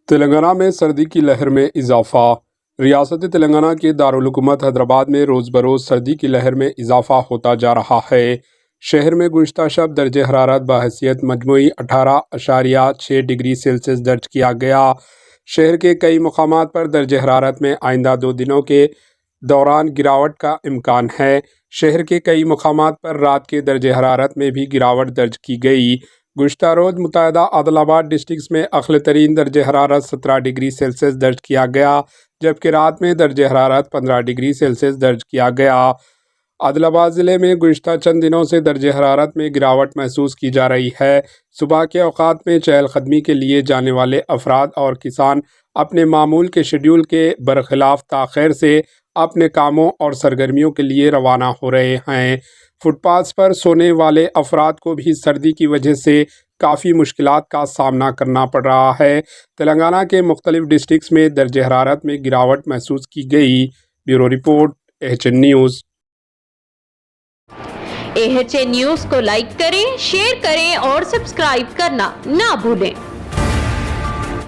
تلنگانہ میں سردی کی لہر میں اضافہ۔ ریاست تلنگانہ کے دارالحکومت حیدرآباد میں روز بروز سردی کی لہر میں اضافہ ہوتا جا رہا ہے۔ شہر میں گزشتہ شب درجہ حرارت بحیثیت مجموعی 18.6 ڈگری سیلسیس درج کیا گیا۔ شہر کے کئی مقامات پر درجہ حرارت میں آئندہ 2 دنوں کے دوران گراوٹ کا امکان ہے۔ شہر کے کئی مقامات پر رات کے درجہ حرارت میں بھی گراوٹ درج کی گئی۔ گزشتہ روز متحدہ عادل آباد ڈسٹرکٹس میں اقل ترین درجہ حرارت 17 ڈگری سیلسیس درج کیا گیا، جبکہ رات میں درجہ حرارت 15 ڈگری سیلسیس درج کیا گیا۔ عادل آباد ضلع میں گزشتہ چند دنوں سے درجہ حرارت میں گراوٹ محسوس کی جا رہی ہے۔ صبح کے اوقات میں چہل قدمی کے لیے جانے والے افراد اور کسان اپنے معمول کے شیڈول کے برخلاف تاخیر سے اپنے کاموں اور سرگرمیوں کے لیے روانہ ہو رہے ہیں۔ فٹ پاتھ پر سونے والے افراد کو بھی سردی کی وجہ سے کافی مشکلات کا سامنا کرنا پڑ رہا ہے۔ تلنگانہ کے مختلف ڈسٹرکٹس میں درجہ حرارت میں گراوٹ محسوس کی گئی۔ Bureau report AHN news. AHN news کو لائک کریں، شیئر کریں اور سبسکرائب کرنا نہ بھولیں۔